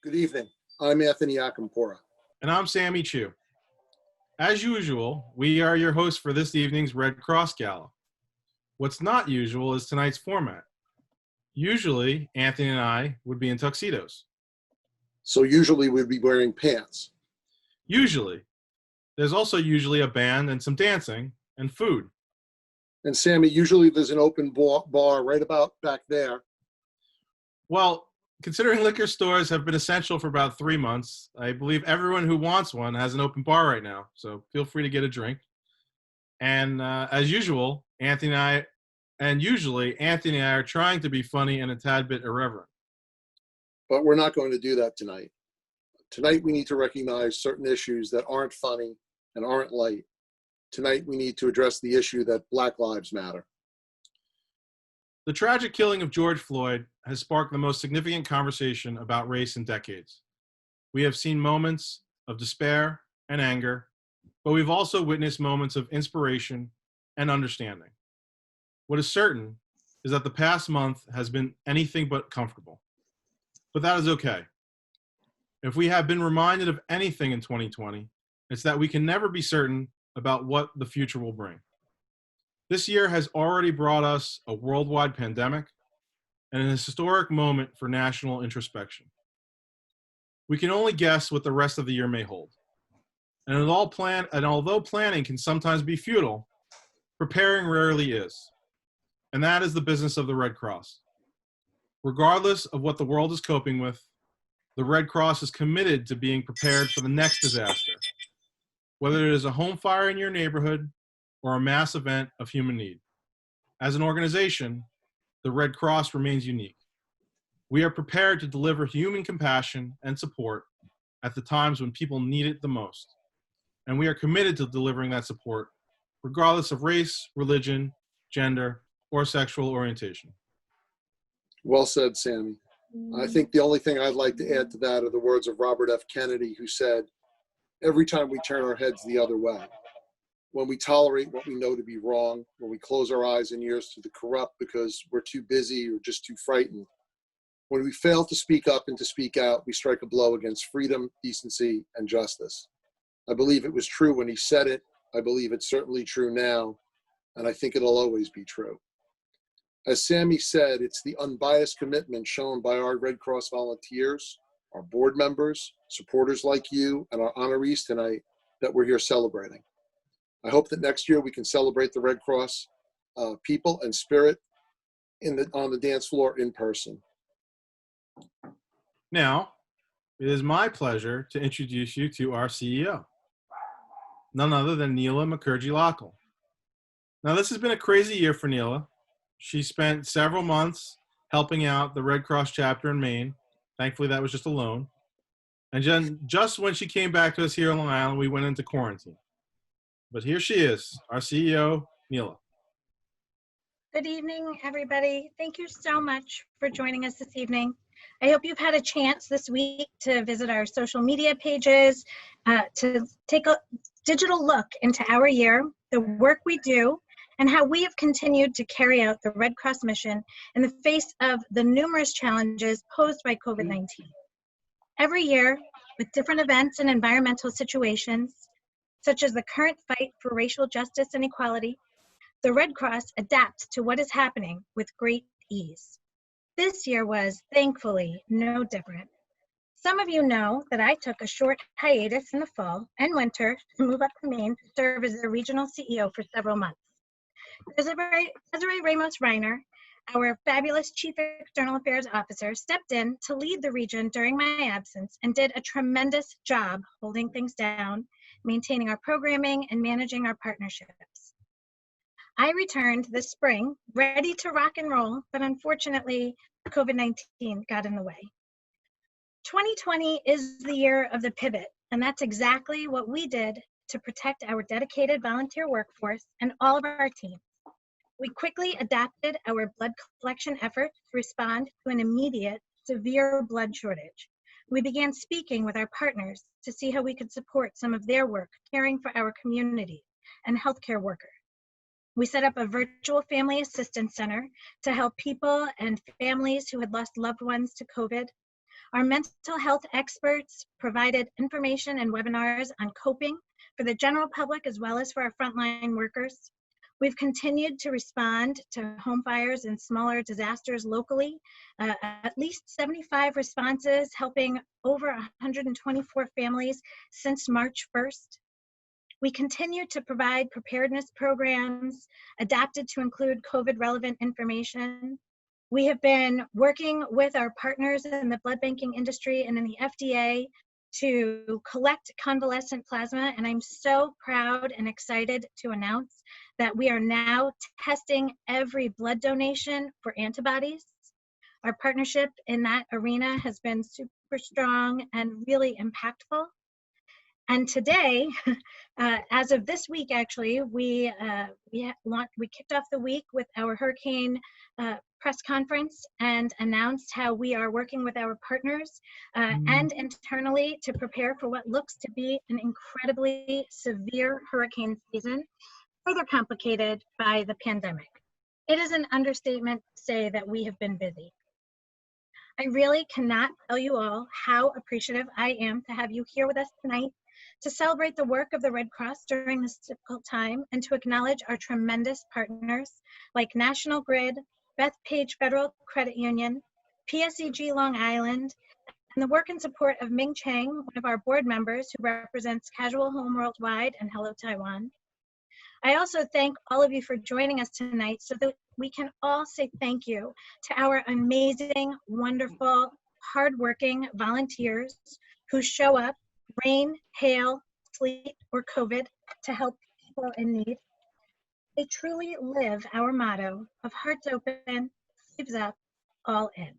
Good evening. I'm Anthony Acampora. And I'm Sammy Chu. As usual, we are your hosts for this evening's Red Cross Gala. What's not usual is tonight's format. Usually, Anthony and I would be in tuxedos. So usually we'd be wearing pants. Usually. There's also usually a band and some dancing and food. And Sammy, usually there's an open bar right about back there. Well, considering liquor stores have been essential for about 3 months, I believe everyone who wants one has an open bar right now, so feel free to get a drink. And as usual, Anthony and I are trying to be funny and a tad bit irreverent. But we're not going to do that tonight. Tonight we need to recognize certain issues that aren't funny and aren't light. Tonight we need to address the issue that Black Lives Matter. The tragic killing of George Floyd has sparked the most significant conversation about race in decades. We have seen moments of despair and anger, but we've also witnessed moments of inspiration and understanding. What is certain is that the past month has been anything but comfortable. But that is okay. If we have been reminded of anything in 2020, it's that we can never be certain about what the future will bring. This year has already brought us a worldwide pandemic and an historic moment for national introspection. We can only guess what the rest of the year may hold. And although planning can sometimes be futile, preparing rarely is. And that is the business of the Red Cross. Regardless of what the world is coping with, the Red Cross is committed to being prepared for the next disaster, whether it is a home fire in your neighborhood or a mass event of human need. As an organization, the Red Cross remains unique. We are prepared to deliver human compassion and support at the times when people need it the most. And we are committed to delivering that support, regardless of race, religion, gender, or sexual orientation. Well said, Sammy. I think the only thing I'd like to add to that are the words of Robert F. Kennedy, who said, "Every time we turn our heads the other way, when we tolerate what we know to be wrong, when we close our eyes and ears to the corrupt because we're too busy or just too frightened, when we fail to speak up and to speak out, we strike a blow against freedom, decency, and justice." I believe it was true when he said it. I believe it's certainly true now, and I think it'll always be true. As Sammy said, it's the unbiased commitment shown by our Red Cross volunteers, our board members, supporters like you, and our honorees tonight that we're here celebrating. I hope that next year we can celebrate the Red Cross people and spirit on the dance floor in person. Now, it is my pleasure to introduce you to our CEO, none other than Neela Mukherjee. Now, this has been a crazy year for Neela. She spent several months helping out the Red Cross chapter in Maine. Thankfully, that was just a loan. And then just when she came back to us here on Long Island, we went into quarantine. But here she is, our CEO, Neela. Good evening, everybody. Thank you so much for joining us this evening. I hope you've had a chance this week to visit our social media pages, to take a digital look into our year, the work we do, and how we have continued to carry out the Red Cross mission in the face of the numerous challenges posed by COVID-19. Every year, with different events and environmental situations, such as the current fight for racial justice and equality, the Red Cross adapts to what is happening with great ease. This year was, thankfully, no different. Some of you know that I took a short hiatus in the fall and winter to move up to Maine to serve as the regional CEO for several months. Desiree Ramos-Reiner, our fabulous Chief External Affairs Officer, stepped in to lead the region during my absence and did a tremendous job holding things down, maintaining our programming, and managing our partnerships. I returned this spring, ready to rock and roll, but unfortunately, COVID-19 got in the way. 2020 is the year of the pivot, and that's exactly what we did to protect our dedicated volunteer workforce and all of our teams. We quickly adapted our blood collection efforts to respond to an immediate, severe blood shortage. We began speaking with our partners to see how we could support some of their work caring for our community and healthcare workers. We set up a virtual family assistance center to help people and families who had lost loved ones to COVID. Our mental health experts provided information and webinars on coping for the general public as well as for our frontline workers. We've continued to respond to home fires and smaller disasters locally. At least 75 responses, helping over 124 families since March 1st. We continue to provide preparedness programs adapted to include COVID-relevant information. We have been working with our partners in the blood banking industry and in the FDA to collect convalescent plasma, and I'm so proud and excited to announce that we are now testing every blood donation for antibodies. Our partnership in that arena has been super strong and really impactful. And today, as of this week, actually, we kicked off the week with our hurricane press conference and announced how we are working with our partners and internally to prepare for what looks to be an incredibly severe hurricane season, further complicated by the pandemic. It is an understatement to say that we have been busy. I really cannot tell you all how appreciative I am to have you here with us tonight to celebrate the work of the Red Cross during this difficult time and to acknowledge our tremendous partners like National Grid, Bethpage Federal Credit Union, PSEG Long Island, and the work and support of Ming Chang, one of our board members who represents Casual Home Worldwide and Hello Taiwan. I also thank all of you for joining us tonight so that we can all say thank you to our amazing, wonderful, hardworking volunteers who show up, rain, hail, sleet, or COVID to help people in need. They truly live our motto of hearts open, sleeves up, all in.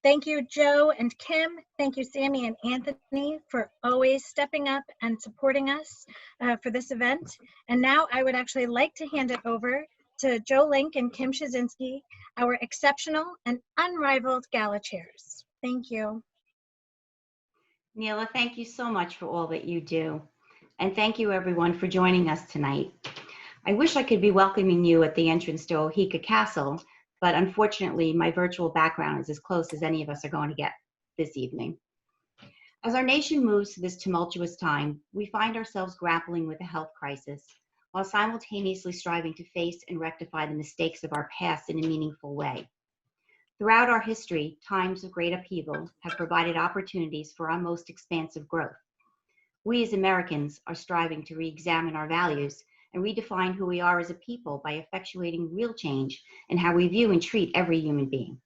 Thank you, Joe and Kim. Thank you, Sammy and Anthony, for always stepping up and supporting us for this event. And now I would actually like to hand it over to Joe Link and Kim Ciesinski, our exceptional and unrivaled gala chairs. Thank you. Neela, thank you so much for all that you do. And thank you everyone for joining us tonight. I wish I could be welcoming you at the entrance to Oheka Castle, but unfortunately my virtual background is as close as any of us are going to get this evening. As our nation moves through this tumultuous time, we find ourselves grappling with a health crisis while simultaneously striving to face and rectify the mistakes of our past in a meaningful way. Throughout our history, times of great upheaval have provided opportunities for our most expansive growth. We as Americans are striving to re-examine our values and redefine who we are as a people by effectuating real change in how we view and treat every human being.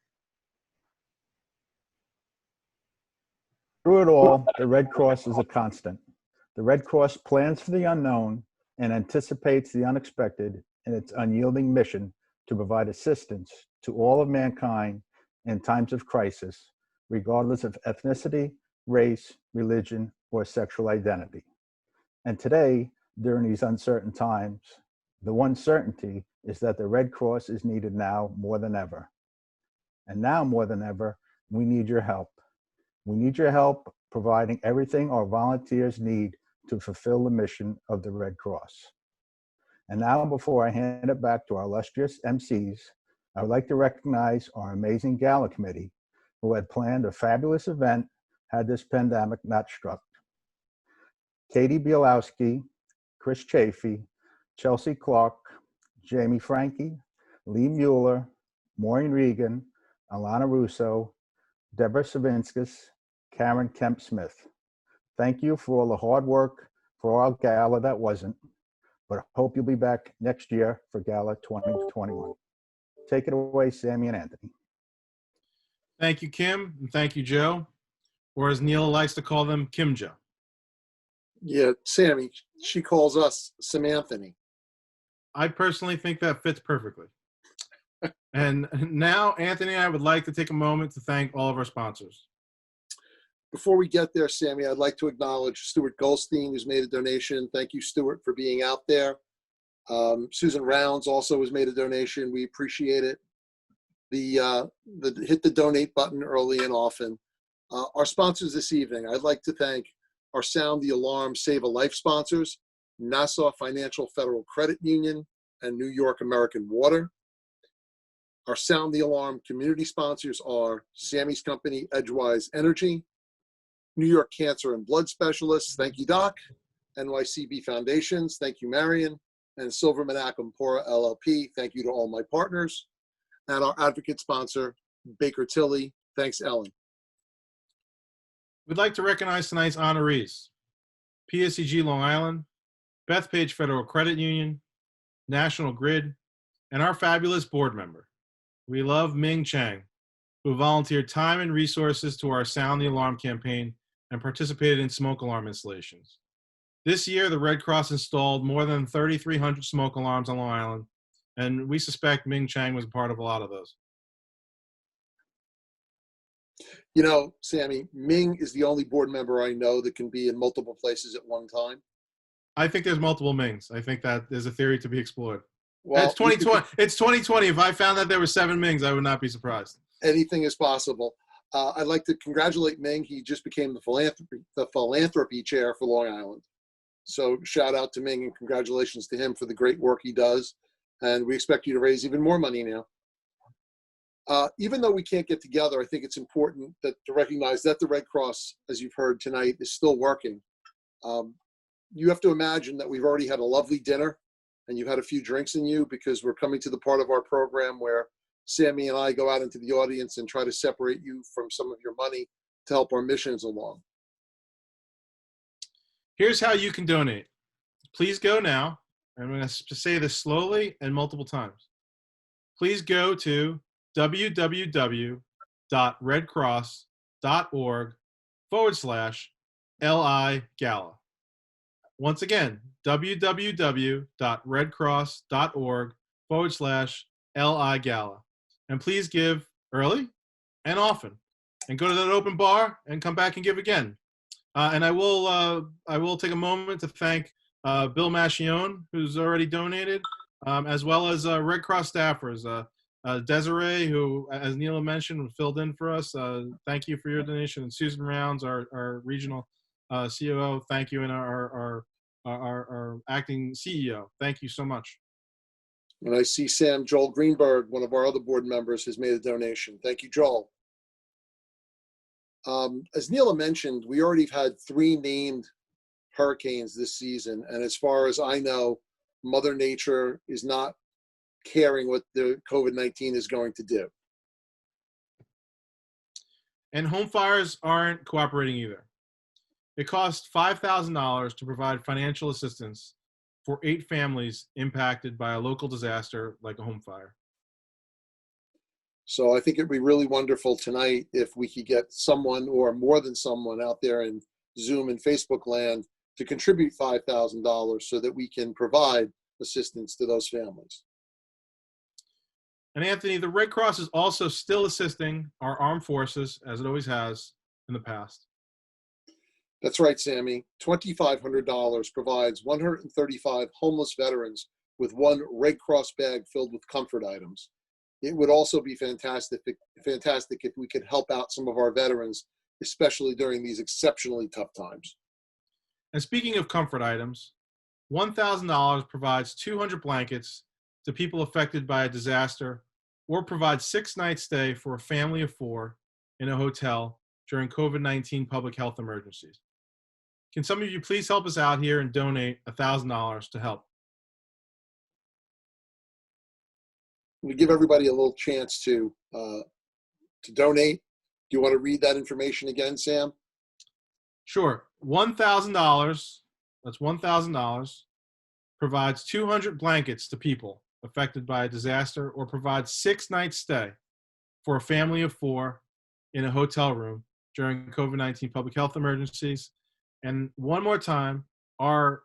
Through it all, the Red Cross is a constant. The Red Cross plans for the unknown and anticipates the unexpected in its unyielding mission to provide assistance to all of mankind in times of crisis, regardless of ethnicity, race, religion, or sexual identity. And today, during these uncertain times, the one certainty is that the Red Cross is needed now more than ever. And now more than ever, we need your help. We need your help providing everything our volunteers need to fulfill the mission of the Red Cross. And now, before I hand it back to our illustrious Emcees, I would like to recognize our amazing Gala Committee, who had planned a fabulous event had this pandemic not struck. Katie Bielowski, Chris Chafee, Chelsea Clark, Jamie Frankie, Lee Mueller, Maureen Regan, Alana Russo, Deborah Savinskis, Karen Kemp-Smith. Thank you for all the hard work for our gala that wasn't, but hope you'll be back next year for Gala 2021. Take it away, Sammy and Anthony. Thank you, Kim, and thank you, Joe, or as Neela likes to call them, Kim Joe. Yeah, Sammy, she calls us Samanthony. I personally think that fits perfectly. And now, Anthony and I would like to take a moment to thank all of our sponsors. Before we get there, Sammy, I'd like to acknowledge Stuart Goldstein, who's made a donation. Thank you, Stuart, for being out there. Susan Rounds also has made a donation. We appreciate it. Hit the donate button early and often. Our sponsors this evening, I'd like to thank our Sound the Alarm Save a Life sponsors, Nassau Financial Federal Credit Union and New York American Water. Our Sound the Alarm community sponsors are Sammy's company, Edgewise Energy, New York Cancer and Blood Specialists, thank you, Doc, NYCB Foundations, thank you, Marion, and Silverman Acampora LLP, thank you to all my partners, and our advocate sponsor, Baker Tilly, thanks, Ellen. We'd like to recognize tonight's honorees: PSEG Long Island, Bethpage Federal Credit Union, National Grid, and our fabulous board member. We love Ming Chang, who volunteered time and resources to our Sound the Alarm campaign and participated in smoke alarm installations. This year, the Red Cross installed more than 3,300 smoke alarms on Long Island, and we suspect Ming Chang was a part of a lot of those. You know, Sammy, Ming is the only board member I know that can be in multiple places at one time. I think there's multiple Mings. I think that there's a theory to be explored. Well, It's 2020. It's 2020. If I found that there were 7 Mings, I would not be surprised. Anything is possible. I'd like to congratulate Ming. He just became the philanthropy chair for Long Island. So shout out to Ming and congratulations to him for the great work he does. And we expect you to raise even more money now. Even though we can't get together, I think it's important to recognize that the Red Cross, as you've heard tonight, is still working. You have to imagine that we've already had a lovely dinner and you've had a few drinks in you, because we're coming to the part of our program where Sammy and I go out into the audience and try to separate you from some of your money to help our missions along. Here's how you can donate. Please go now. I'm going to say this slowly and multiple times. Please go to www.redcross.org/LI Gala. Once again, www.redcross.org/LI Gala. And please give early and often. And go to that open bar and come back and give again. And I will take a moment to thank Bill Mascione, who's already donated, as well as Red Cross staffers. Desiree, who, as Neela mentioned, filled in for us. Thank you for your donation. And Susan Rounds, our regional COO, thank you. And our acting CEO, thank you so much. And I see Joel Greenberg, one of our other board members, has made a donation. Thank you, Joel. As Neela mentioned, we already had 3 named hurricanes this season. And as far as I know, Mother Nature is not caring what the COVID-19 is going to do. And home fires aren't cooperating either. It cost $5,000 to provide financial assistance for 8 families impacted by a local disaster like a home fire. So I think it'd be really wonderful tonight if we could get someone or more than someone out there in Zoom and Facebook land to contribute $5,000 so that we can provide assistance to those families. And Anthony, the Red Cross is also still assisting our armed forces, as it always has in the past. That's right, Sammy. $2,500 provides 135 homeless veterans with 1 Red Cross bag filled with comfort items. It would also be fantastic if we could help out some of our veterans, especially during these exceptionally tough times. And speaking of comfort items, $1,000 provides 200 blankets to people affected by a disaster, or provides 6-night stay for a family of 4 in a hotel during COVID-19 public health emergencies. Can some of you please help us out here and donate $1,000 to help? We give everybody a little chance to donate. Do you want to read that information again, Sam? Sure. $1,000, that's $1,000, provides 200 blankets to people affected by a disaster, or provides 6-night stay for a family of 4 in a hotel room during COVID-19 public health emergencies. And one more time, our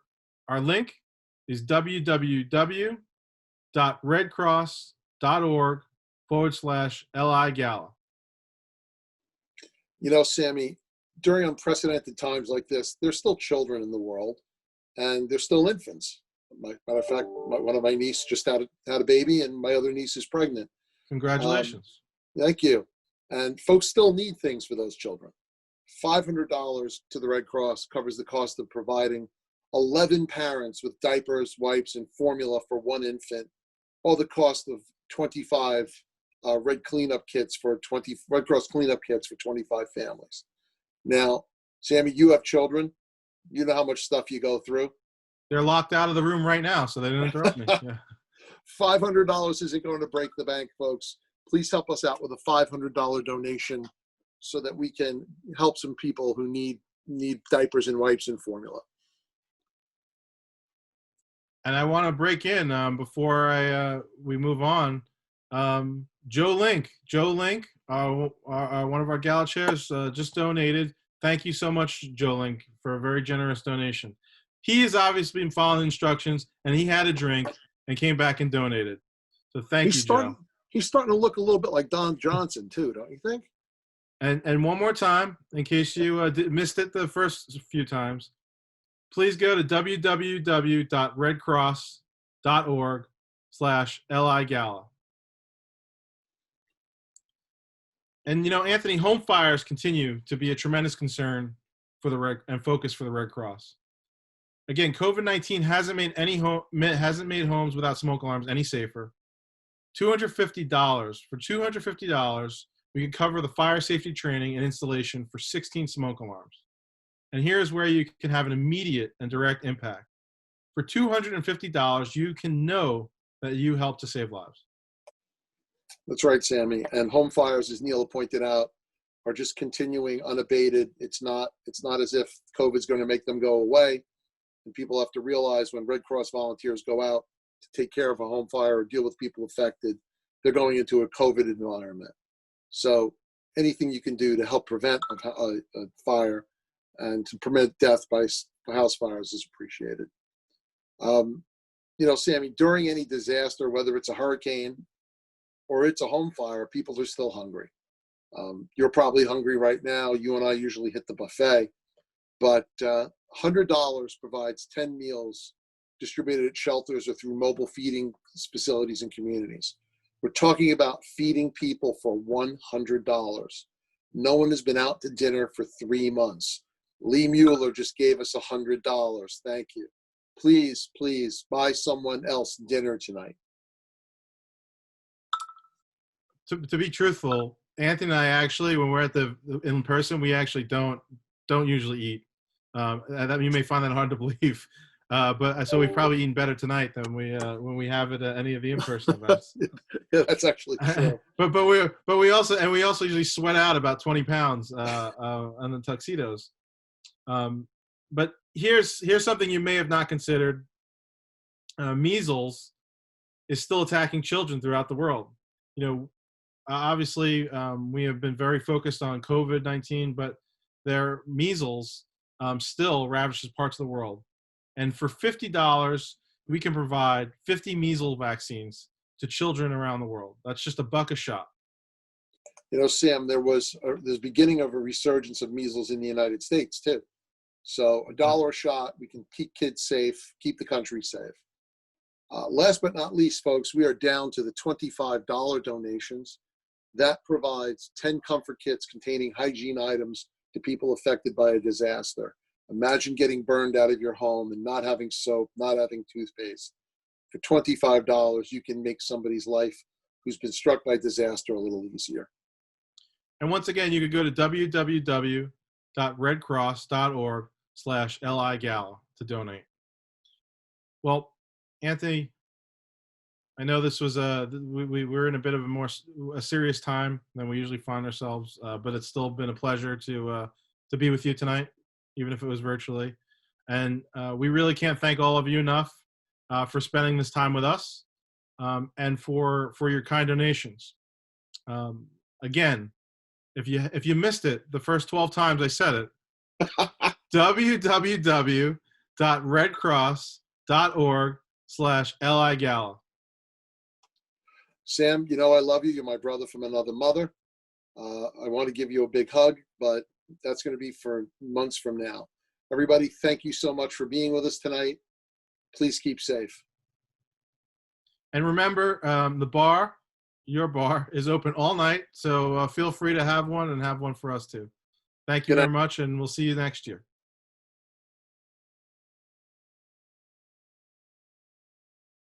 link is www.redcross.org/LI Gala. You know, Sammy, during unprecedented times like this, there's still children in the world, and there's still infants. Matter of fact, one of my nieces just had a baby, and my other niece is pregnant. Congratulations. Thank you. And folks still need things for those children. $500 to the Red Cross covers the cost of providing 11 parents with diapers, wipes, and formula for 1 infant, all the cost of 25 Red Cross cleanup kits for 25 families. Now, Sammy, you have children. You know how much stuff you go through. They're locked out of the room right now, so they didn't interrupt me. Yeah. $500 isn't going to break the bank, folks. Please help us out with a $500 donation so that we can help some people who need diapers and wipes and formula. And I want to break in before we move on. Joe Link, one of our gala chairs, just donated. Thank you so much, Joe Link, for a very generous donation. He has obviously been following instructions, and he had a drink and came back and donated. So thank you, Joe. He's starting to look a little bit like Don Johnson too, don't you think? And one more time, in case you missed it the first few times, please go to www.redcross.org/LIGala. And Anthony, home fires continue to be a tremendous concern for the focus for the Red Cross. Again, COVID-19 hasn't made homes without smoke alarms any safer. $250. For $250, we can cover the fire safety training and installation for 16 smoke alarms. And here's where you can have an immediate and direct impact. For $250, you can know that you help to save lives. That's right, Sammy. And home fires, as Neela pointed out, are just continuing unabated. It's not as if COVID's going to make them go away. And people have to realize when Red Cross volunteers go out to take care of a home fire or deal with people affected, they're going into a COVID environment. So anything you can do to help prevent a fire and to prevent death by house fires is appreciated. Sammy, during any disaster, whether it's a hurricane or it's a home fire, people are still hungry. You're probably hungry right now. You and I usually hit the buffet, but $100 provides 10 meals distributed at shelters or through mobile feeding facilities and communities. We're talking about feeding people for $100. No one has been out to dinner for 3 months. Lee Mueller just gave us $100. Thank you. Please, please buy someone else dinner tonight. To be truthful, Anthony and I actually, when we're in person, we actually don't usually eat. That you may find that hard to believe, but so we've probably eaten better tonight than when we have it at any of the in-person events. Yeah, that's actually true. but we also usually sweat out about 20 pounds on the tuxedos. But here's something you may have not considered. Measles is still attacking children throughout the world. Obviously, we have been very focused on COVID-19, but their measles still ravages parts of the world. And for $50, we can provide 50 measles vaccines to children around the world. That's just $1 a shot. Sam, there's beginning of a resurgence of measles in the United States too. So $1 a shot, we can keep kids safe, keep the country safe. Last but not least, folks, we are down to the $25 donations. That provides 10 comfort kits containing hygiene items to people affected by a disaster. Imagine getting burned out of your home and not having soap, not having toothpaste. For $25, you can make somebody's life who's been struck by disaster a little easier. And once again, you could go to www.redcross.org/LIGala to donate. Well, Anthony, I know this was we're in a bit of a serious time than we usually find ourselves, but it's still been a pleasure to be with you tonight, even if it was virtually. And we really can't thank all of you enough for spending this time with us and for your kind donations. Again, if you missed it the first 12 times I said it, www.redcross.org/LIGala. Sam, I love you. You're my brother from another mother. I want to give you a big hug, but that's going to be for months from now. Everybody, thank you so much for being with us tonight. Please keep safe. And remember, your bar is open all night, so feel free to have one and have one for us too. Thank you very much, and we'll see you next year.